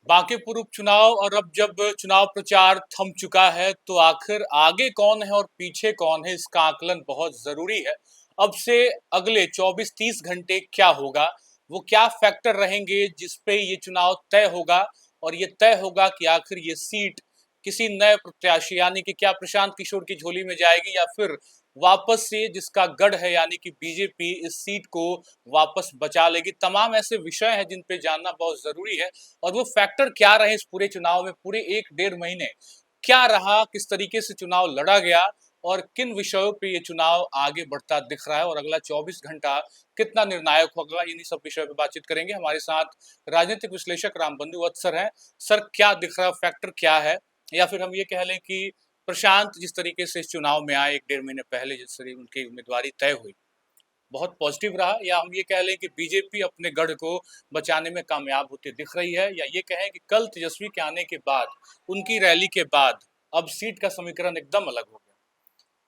बांकीपुर उपचुनाव और अब जब चुनाव प्रचार थम चुका है तो आखिर आगे कौन है और पीछे कौन है इसका आकलन बहुत जरूरी है। अब से अगले 24-30 घंटे क्या होगा, वो क्या फैक्टर रहेंगे जिस पे ये चुनाव तय होगा और ये तय होगा कि आखिर ये सीट किसी नए प्रत्याशी यानी कि क्या प्रशांत किशोर की झोली में जाएगी या फिर वापस से जिसका गढ़ है यानी कि बीजेपी इस सीट को वापस बचा लेगी। तमाम ऐसे विषय हैं जिन पे जानना बहुत जरूरी है और वो फैक्टर क्या रहे इस पूरे चुनाव में, पूरे 1-1.5 महीने क्या रहा, किस तरीके से चुनाव लड़ा गया और किन विषयों पे ये चुनाव आगे बढ़ता दिख रहा है और अगला 24 घंटा कितना निर्णायक होगा, इन्हीं सब विषयों पे बातचीत करेंगे। हमारे साथ राजनीतिक विश्लेषक रामबंधु वत्स सर हैं। सर, क्या दिख रहा है, फैक्टर क्या है, या फिर हम ये कह लें कि प्रशांत जिस तरीके से इस चुनाव में आए 1-1.5 महीने पहले, जिस तरीके उनकी उम्मीदवारी तय हुई, बहुत पॉजिटिव रहा, या हम ये कह लें कि बीजेपी अपने गढ़ को बचाने में कामयाब होती दिख रही है, या ये कहें कि कल तेजस्वी के आने के बाद, उनकी रैली के बाद अब सीट का समीकरण एकदम अलग हो गया।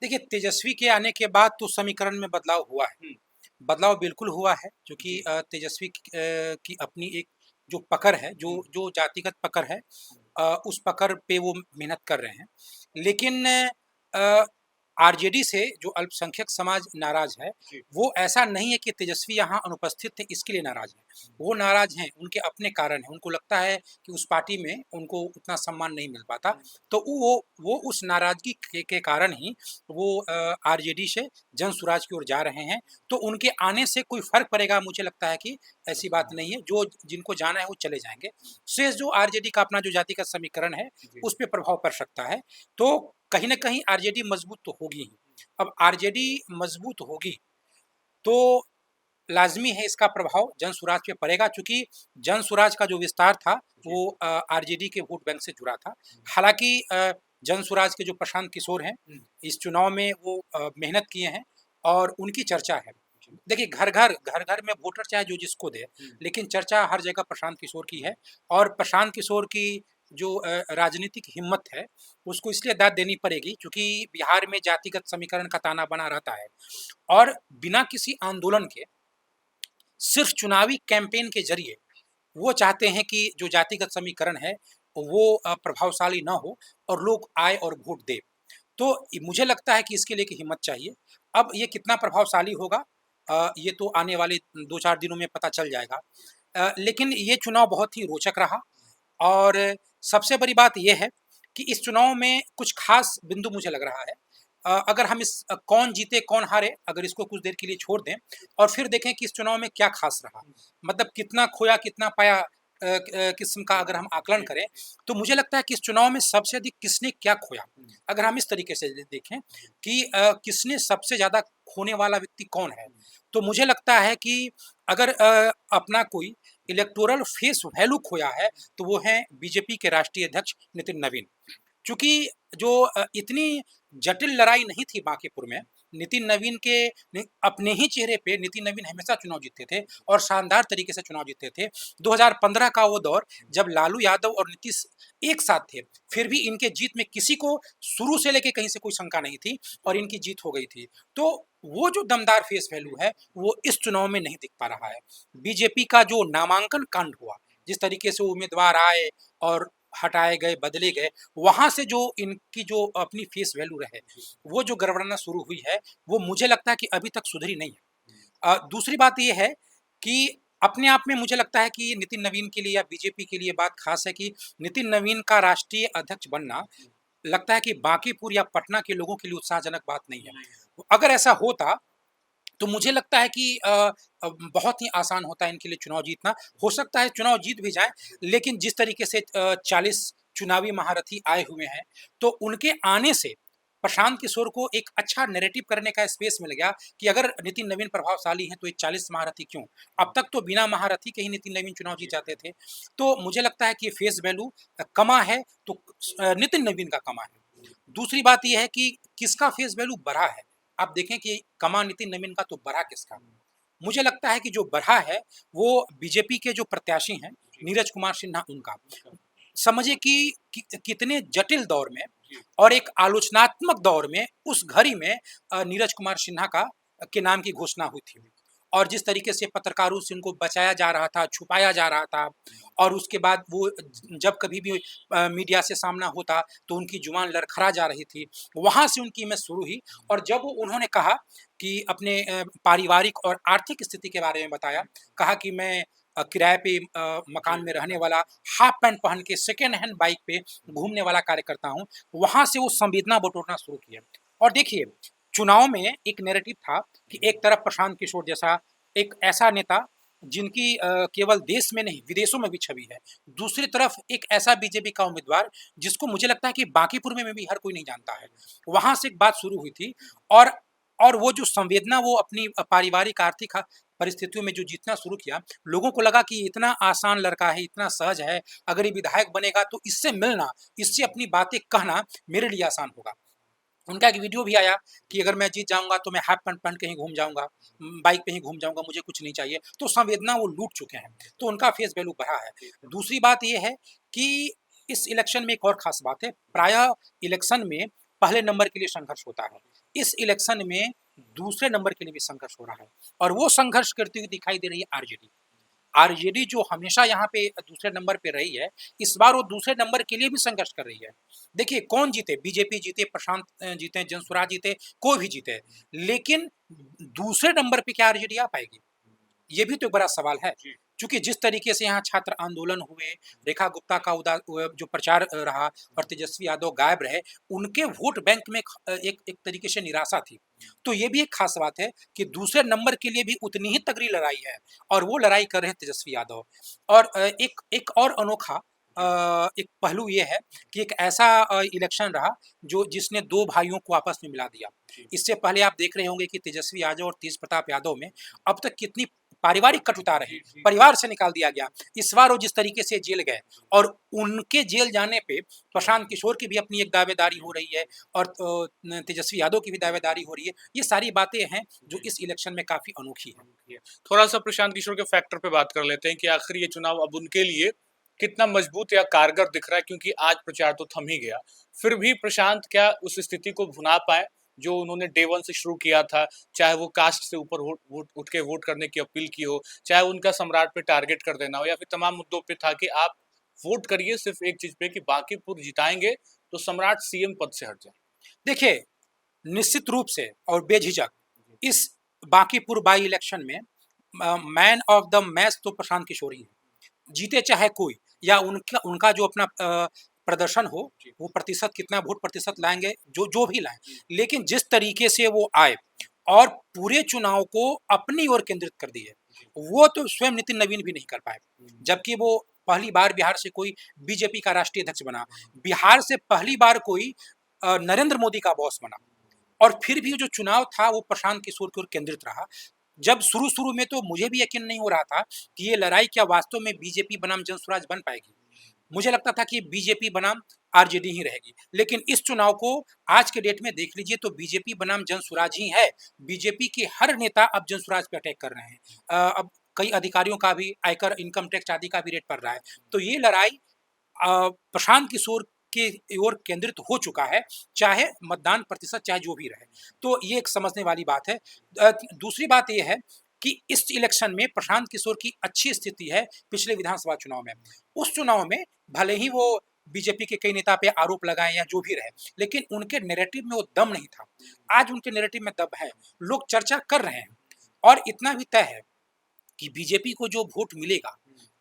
देखिए, तेजस्वी के आने के बाद तो समीकरण में बदलाव हुआ है। बदलाव बिल्कुल हुआ है क्योंकि तेजस्वी की अपनी एक जो पकड़ है, जो जो जातिगत पकड़ है, उस पकड़ पे वो मेहनत कर रहे हैं। लेकिन आरजेडी से जो अल्पसंख्यक समाज नाराज है, वो ऐसा नहीं है कि तेजस्वी यहाँ अनुपस्थित थे इसके लिए नाराज हैं। वो नाराज हैं, उनके अपने कारण हैं। उनको लगता है कि उस पार्टी में उनको उतना सम्मान नहीं मिल पाता, तो वो उस नाराजगी के कारण ही वो आरजेडी से जनसुराज की ओर जा रहे हैं। तो उनके आने से कोई फर्क पड़ेगा, मुझे लगता है कि ऐसी बात नहीं है। जो जिनको जाना है वो चले जाएंगे। शेष जो आरजेडी का अपना जो जाति का समीकरण है, उस पर प्रभाव पड़ सकता है। तो कहीं ना कहीं आरजेडी मजबूत तो होगी ही। अब आरजेडी मजबूत होगी तो लाजमी है इसका प्रभाव जनसुराज पे पड़ेगा, क्योंकि जनसुराज का जो विस्तार था वो आरजेडी के वोट बैंक से जुड़ा था। हालांकि जनसुराज के जो प्रशांत किशोर हैं, इस चुनाव में वो मेहनत किए हैं और उनकी चर्चा है। देखिए, घर घर में वोटर चाहे जो जिसको दे, लेकिन चर्चा हर जगह प्रशांत किशोर की है। और प्रशांत किशोर की जो राजनीतिक हिम्मत है, उसको इसलिए दाद देनी पड़ेगी क्योंकि बिहार में जातिगत समीकरण का ताना बना रहता है। और बिना किसी आंदोलन के, सिर्फ चुनावी कैंपेन के जरिए वो चाहते हैं कि जो जातिगत समीकरण है वो प्रभावशाली ना हो और लोग आए और वोट दे। तो मुझे लगता है कि इसके लिए की हिम्मत चाहिए। अब ये कितना प्रभावशाली होगा, ये तो आने वाले 2-4 दिनों में पता चल जाएगा। लेकिन ये चुनाव बहुत ही रोचक रहा। और सबसे बड़ी बात ये है कि इस चुनाव में कुछ खास बिंदु मुझे लग रहा है। अगर हम इस कौन जीते कौन हारे, अगर इसको कुछ देर के लिए छोड़ दें और फिर देखें कि इस चुनाव में क्या खास रहा, मतलब कितना खोया कितना पाया, किस्म का अगर हम आकलन करें, तो मुझे लगता है कि इस चुनाव में सबसे अधिक किसने क्या खोया। अगर हम इस तरीके से देखें कि किसने सबसे ज़्यादा खोने वाला व्यक्ति कौन है, तो मुझे लगता है कि अगर अपना कोई इलेक्टोरल फेस वैल्यू खोया है, तो वो है बीजेपी के राष्ट्रीय अध्यक्ष नितिन नवीन। चूँकि जो इतनी जटिल लड़ाई नहीं थी बांकीपुर में, नितिन नवीन के अपने ही चेहरे पे नितिन नवीन हमेशा चुनाव जीतते थे और शानदार तरीके से चुनाव जीतते थे। 2015 का वो दौर जब लालू यादव और नीतीश एक साथ थे, फिर भी इनके जीत में किसी को शुरू से लेके कहीं से कोई शंका नहीं थी और इनकी जीत हो गई थी। तो वो जो दमदार फेस वैल्यू है, वो इस चुनाव में नहीं दिख पा रहा है। बीजेपी का जो नामांकन कांड हुआ, जिस तरीके से उम्मीदवार आए और हटाए गए, बदले गए, वहाँ से जो इनकी जो अपनी फेस वैल्यू रहे, वो जो गड़बड़ाना शुरू हुई है, वो मुझे लगता है कि अभी तक सुधरी नहीं है। दूसरी बात ये है कि अपने आप में मुझे लगता है कि नितिन नवीन के लिए या बीजेपी के लिए बात खास है कि नितिन नवीन का राष्ट्रीय अध्यक्ष बनना लगता है कि बांकीपुर या पटना के लोगों के लिए उत्साहजनक बात नहीं है। अगर ऐसा होता तो मुझे लगता है कि बहुत ही आसान होता है इनके लिए चुनाव जीतना। हो सकता है चुनाव जीत भी जाए, लेकिन जिस तरीके से 40 चुनावी महारथी आए हुए हैं, तो उनके आने से प्रशांत किशोर को एक अच्छा नैरेटिव करने का स्पेस मिल गया कि अगर नितिन नवीन प्रभावशाली हैं तो ये 40 महारथी क्यों। अब तक तो बिना महारथी के ही नितिन नवीन चुनाव जीत जाते थे। तो मुझे लगता है कि फेस वैल्यू कमा है तो नितिन नवीन का कमा है। दूसरी बात यह है कि किसका फेस वैल्यू बढ़ा है। आप देखें कि कमा नितिन नवीन का तो बढ़ा किसका। मुझे लगता है कि जो बढ़ा है वो बीजेपी के जो प्रत्याशी हैं, नीरज कुमार सिन्हा, उनका। समझिए कि कितने जटिल दौर में और एक आलोचनात्मक दौर में उस घड़ी में नीरज कुमार सिन्हा का के नाम की घोषणा हुई थी। और जिस तरीके से पत्रकारों से उनको बचाया जा रहा था, छुपाया जा रहा था, और उसके बाद वो जब कभी भी मीडिया से सामना होता तो उनकी जुबान लड़खड़ा जा रही थी, वहाँ से उनकी इमेज शुरू हुई। और जब उन्होंने कहा कि अपने पारिवारिक और आर्थिक स्थिति के बारे में बताया, कहा कि मैं किराए पे मकान में रहने वाला, हाफ पैंट पहन के सेकेंड हैंड बाइक पे घूमने वाला कार्यकर्ता हूँ, वहाँ से वो संवेदना बटोरना शुरू किया। और देखिए, चुनाव में एक नैरेटिव था कि एक तरफ प्रशांत किशोर जैसा एक ऐसा नेता जिनकी केवल देश में नहीं विदेशों में भी छवि है, दूसरी तरफ एक ऐसा बीजेपी का उम्मीदवार जिसको मुझे लगता है कि बांकीपुर में भी हर कोई नहीं जानता है। वहाँ से एक बात शुरू हुई थी, और और वो जो संवेदना वो अपनी पारिवारिक आर्थिक परिस्थितियों में जो जीतना शुरू किया, लोगों को लगा कि ये इतना आसान लड़का है, इतना सहज है, अगर ये विधायक बनेगा तो इससे मिलना, इससे अपनी बातें कहना मेरे लिए आसान होगा। उनका एक वीडियो भी आया कि अगर मैं जीत जाऊंगा तो मैं हाफ पैंट पहन के ही घूम जाऊंगा, बाइक पे ही घूम जाऊंगा, मुझे कुछ नहीं चाहिए। तो संवेदना वो लूट चुके हैं, तो उनका फेस वैल्यू बढ़ा है। दूसरी बात ये है कि इस इलेक्शन में एक और खास बात है, प्रायः इलेक्शन में पहले नंबर के लिए संघर्ष होता है, इस इलेक्शन में दूसरे नंबर के लिए भी संघर्ष हो रहा है, और वो संघर्ष करती हुई दिखाई दे रही है आरजेडी। आरजेडी जो हमेशा यहाँ पे दूसरे नंबर पे रही है, इस बार वो दूसरे नंबर के लिए भी संघर्ष कर रही है। देखिए कौन जीते, बीजेपी जीते, प्रशांत जीते, जनसुराज जीते, कोई भी जीते, लेकिन दूसरे नंबर पे क्या आरजेडी आ पाएगी, ये भी तो एक बड़ा सवाल है। क्योंकि जिस तरीके से यहाँ छात्र आंदोलन हुए, रेखा गुप्ता का जो प्रचार रहा, और तेजस्वी यादव गायब रहे, उनके वोट बैंक में एक तरीके से निराशा थी। तो ये भी एक खास बात है कि दूसरे नंबर के लिए भी उतनी ही तगड़ी लड़ाई है, और वो लड़ाई कर रहे हैं तेजस्वी यादव। और एक एक और अनोखा एक पहलू ये है कि एक ऐसा इलेक्शन रहा जो जिसने दो भाइयों को आपस में मिला दिया। इससे पहले आप देख रहे होंगे कि तेजस्वी यादव और तेज प्रताप यादव में अब तक कितनी पारिवारिक कटुता रही, परिवार से निकाल दिया गया। इस बार वो जिस तरीके से जेल गए, और उनके जेल जाने पे प्रशांत किशोर की भी अपनी एक दावेदारी हो रही है, और तेजस्वी यादव की भी दावेदारी हो रही है। ये सारी बातें हैं जो इस इलेक्शन में काफी अनोखी है। थोड़ा सा प्रशांत किशोर के फैक्टर पे बात कर लेते हैं कि आखिर ये चुनाव अब उनके लिए कितना मजबूत या कारगर दिख रहा है, क्योंकि आज प्रचार तो थम ही गया। फिर भी प्रशांत क्या उस स्थिति को भुना पाए जो उन्होंने डे वन से शुरू किया था, चाहे वो कास्ट से ऊपर उठ के वोट करने की अपील की हो, चाहे उनका सम्राट पे टारगेट कर देना हो, या फिर तमाम मुद्दों पे था कि आप वोट करिए सिर्फ एक चीज पे कि बांकीपुर जिताएंगे तो सम्राट सीएम पद से हट जाए। देखिए, निश्चित रूप से और बेझिझक इस बांकीपुर बाई इलेक्शन में मैन ऑफ द मैच तो प्रशांत किशोर ही है। जीते चाहे कोई, या उनका उनका जो अपना प्रदर्शन हो, वो प्रतिशत कितना वोट प्रतिशत लाएंगे, जो जो भी लाएं, लेकिन जिस तरीके से वो आए और पूरे चुनाव को अपनी ओर केंद्रित कर दिए, वो तो स्वयं नितिन नवीन भी नहीं कर पाए। जबकि वो पहली बार बिहार से कोई बीजेपी का राष्ट्रीय अध्यक्ष बना, बिहार से पहली बार कोई नरेंद्र मोदी का बॉस बना, और फिर भी जो चुनाव था वो प्रशांत किशोर की ओर केंद्रित रहा। जब शुरू-शुरू में तो मुझे भी यकीन नहीं हो रहा था कि ये लड़ाई क्या वास्तव में बीजेपी बनाम जनसुराज बन पाएगी। मुझे लगता था कि बीजेपी बनाम आरजेडी ही रहेगी। लेकिन इस चुनाव को आज के डेट में देख लीजिए तो बीजेपी बनाम जनसुराज ही है। बीजेपी के हर नेता अब जनसुराज पे अटैक कर रहे हैं। अब कई अधिकारियों का भी आयकर, इनकम टैक्स आदि का भी रेड पड़ रहा है। तो ये लड़ाई प्रशांत किशोर की ओर केंद्रित हो चुका है, चाहे मतदान प्रतिशत चाहे जो भी रहे। तो ये एक समझने वाली बात है। दूसरी बात ये है कि इस इलेक्शन में प्रशांत किशोर की अच्छी स्थिति है पिछले विधानसभा चुनाव में। उस चुनाव में भले ही वो बीजेपी के कई नेता पे आरोप लगाए या जो भी रहे, लेकिन उनके नैरेटिव में वो दम नहीं था। आज उनके नैरेटिव में दम है, लोग चर्चा कर रहे हैं, और इतना भी तय है कि बीजेपी को जो वोट मिलेगा,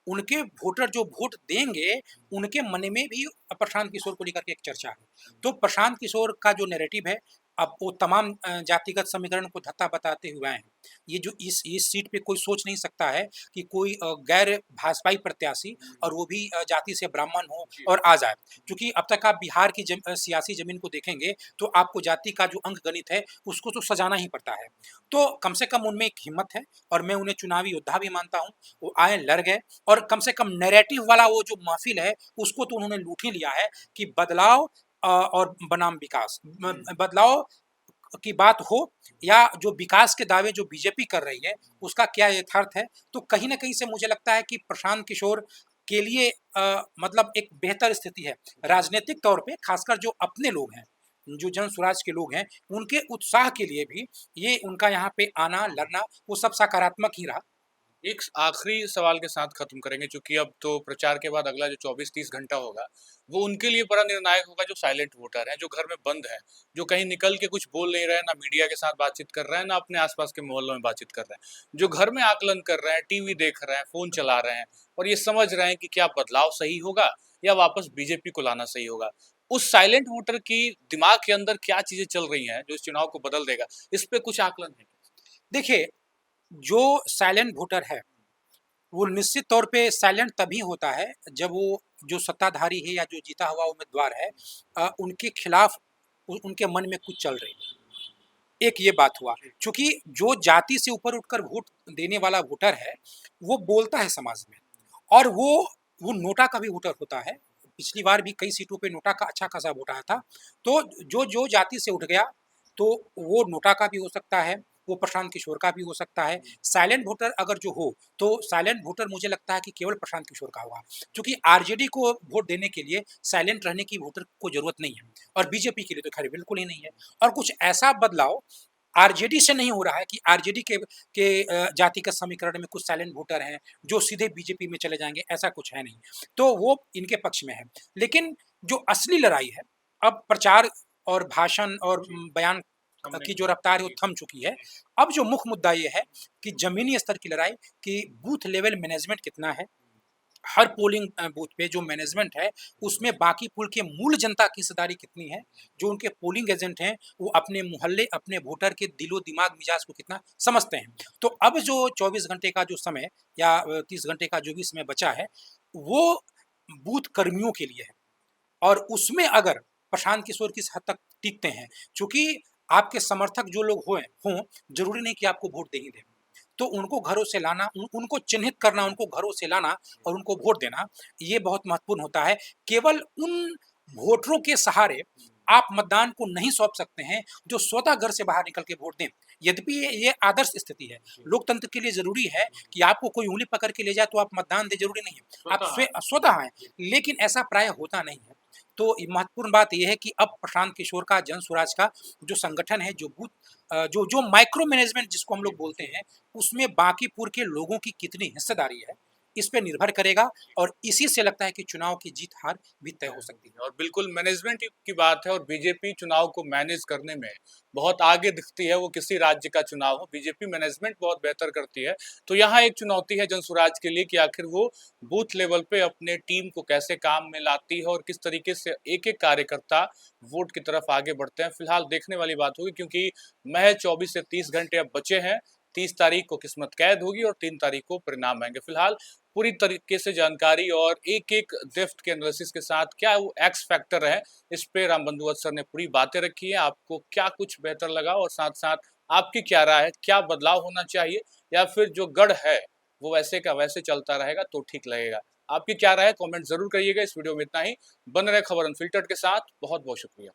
उनके वोटर जो वोट देंगे, उनके मन में भी प्रशांत किशोर को लेकर के एक चर्चा है। तो प्रशांत किशोर का जो नैरेटिव है, अब वो तमाम जातिगत समीकरण को धत्ता बताते हुए आए हैं। ये जो इस सीट पे कोई सोच नहीं सकता है कि कोई गैर भाजपाई प्रत्याशी, और वो भी जाति से ब्राह्मण हो और आ जाए। क्योंकि अब तक आप बिहार की सियासी ज़मीन को देखेंगे तो आपको जाति का जो अंकगणित है, उसको तो सजाना ही पड़ता है। तो कम से कम उनमें एक हिम्मत है, और मैं उन्हें चुनावी योद्धा भी मानता हूँ। वो आए, लड़ गए, और कम से कम नैरेटिव वाला वो जो महफ़िल है, उसको तो उन्होंने लूट ही लिया है कि बदलाव और बनाम विकास। बदलाव की बात हो, या जो विकास के दावे जो बीजेपी कर रही है, उसका क्या यथार्थ है। तो कहीं न कहीं से मुझे लगता है कि प्रशांत किशोर के लिए मतलब एक बेहतर स्थिति है। राजनीतिक तौर पे खासकर जो अपने लोग हैं, जो जन स्वराज के लोग हैं, उनके उत्साह के लिए भी ये उनका यहाँ पे आना, लड़ना, वो सब सकारात्मक ही रहा। एक आखिरी सवाल के साथ खत्म करेंगे, चूंकि अब तो प्रचार के बाद अगला जो 24-30 घंटा होगा वो उनके लिए बड़ा निर्णायक होगा, जो साइलेंट वोटर हैं, जो घर में बंद हैं, जो कहीं निकल के कुछ बोल नहीं रहे हैं, ना मीडिया के साथ बातचीत कर रहे हैं, ना अपने आसपास के मोहल्लों में बातचीत कर रहे हैं, जो घर में आकलन कर रहे हैं, टीवी देख रहे हैं, फोन चला रहे हैं और ये समझ रहे हैं कि क्या बदलाव सही होगा या वापस बीजेपी को लाना सही होगा। उस साइलेंट वोटर की दिमाग के अंदर क्या चीजें चल रही हैं जो इस चुनाव को बदल देगा, इस पे कुछ आकलन है? देखिए, जो साइलेंट वोटर है, वो निश्चित तौर पे साइलेंट तभी होता है जब वो जो सत्ताधारी है या जो जीता हुआ उम्मीदवार है, उनके खिलाफ उनके मन में कुछ चल रही है। एक ये बात हुआ, क्योंकि जो जाति से ऊपर उठकर वोट देने वाला वोटर है, वो बोलता है समाज में, और वो नोटा का भी वोटर होता है। पिछली बार भी कई सीटों पे नोटा का अच्छा खासा वोट आया था। तो जो जाति से उठ गया, तो वो नोटा का भी हो सकता है, वो प्रशांत किशोर का भी हो सकता है। साइलेंट वोटर अगर जो हो, तो साइलेंट वोटर मुझे लगता है कि केवल प्रशांत किशोर का होगा, क्योंकि आरजेडी को वोट देने के लिए साइलेंट रहने की वोटर को जरूरत नहीं है, और बीजेपी के लिए तो खैर बिल्कुल ही नहीं है। और कुछ ऐसा बदलाव आरजेडी से नहीं हो रहा है कि आरजेडी के जातिगत समीकरण में कुछ साइलेंट वोटर हैं जो सीधे बीजेपी में चले जाएंगे, ऐसा कुछ है नहीं। तो वो इनके पक्ष में है। लेकिन जो असली लड़ाई है, अब प्रचार और भाषण और बयान की जो रफ्तार है वो थम चुकी है। अब जो मुख्य मुद्दा ये है कि जमीनी स्तर की लड़ाई, कि बूथ लेवल मैनेजमेंट कितना है, हर पोलिंग बूथ पे जो मैनेजमेंट है उसमें बाकी पुल के मूल जनता की हिस्सेदारी कितनी है, जो उनके पोलिंग एजेंट हैं वो अपने मोहल्ले, अपने वोटर के दिलो दिमाग मिजाज को कितना समझते हैं। तो अब जो 24 घंटे का जो समय या 30 घंटे का जो भी समय बचा है, वो बूथ कर्मियों के लिए है। और उसमें अगर प्रशांत किशोर किस हद तक टिकते हैं, क्योंकि आपके समर्थक जो लोग हों, जरूरी नहीं कि आपको वोट दे ही दें, तो उनको घरों से लाना, उनको चिन्हित करना, उनको घरों से लाना और उनको वोट देना, ये बहुत महत्वपूर्ण होता है। केवल उन वोटरों के सहारे आप मतदान को नहीं सौंप सकते हैं जो स्वतः घर से बाहर निकल के वोट दें। यद्यपि ये आदर्श स्थिति है, लोकतंत्र के लिए जरूरी है कि आपको कोई उंगली पकड़ के ले जाए तो आप मतदान दें, जरूरी नहीं है, आप स्वतः आए, लेकिन ऐसा प्राय होता नहीं है। तो महत्वपूर्ण बात यह है कि अब प्रशांत किशोर का, जन स्वराज का जो संगठन है, जो बूथ जो माइक्रो मैनेजमेंट जिसको हम लोग बोलते हैं, उसमें बांकीपुर के लोगों की कितनी हिस्सेदारी है, इस पे निर्भर करेगा। और इसी से लगता है कि चुनाव की जीत हार भी तय हो सकती है। और बिल्कुल मैनेजमेंट की बात है, और बीजेपी चुनाव को मैनेज करने में बहुत आगे दिखती है। वो किसी राज्य का चुनाव हो, बीजेपी मैनेजमेंट बहुत बेहतर करती है। तो यहाँ एक चुनौती है जनसुराज के लिए कि आखिर वो बूथ लेवल पे अपने टीम को कैसे काम में लाती है और किस तरीके से एक एक कार्यकर्ता वोट की तरफ आगे बढ़ते हैं। फिलहाल देखने वाली बात होगी, क्योंकि महज 24 से 30 घंटे अब बचे हैं। 30 तारीख को किस्मत कैद होगी और 3 तारीख को परिणाम आएंगे। फिलहाल पूरी तरीके से जानकारी और एक-एक डेप्थ के एनालिसिस के साथ क्या वो एक्स फैक्टर है, इस पे रामबंधु वत्स सर ने पूरी बातें रखी है। आपको क्या कुछ बेहतर लगा और साथ-साथ आपकी क्या राय है? क्या बदलाव होना चाहिए या फिर जो गढ़ है, वो वैसे का वैसे चलता रहेगा तो ठीक लगेगा? आपकी क्या राय है? कमेंट ज़रूर करिएगा। इस वीडियो में इतना ही। बने रहें खबर अनफिल्टर्ड के साथ। बहुत-बहुत शुक्रिया।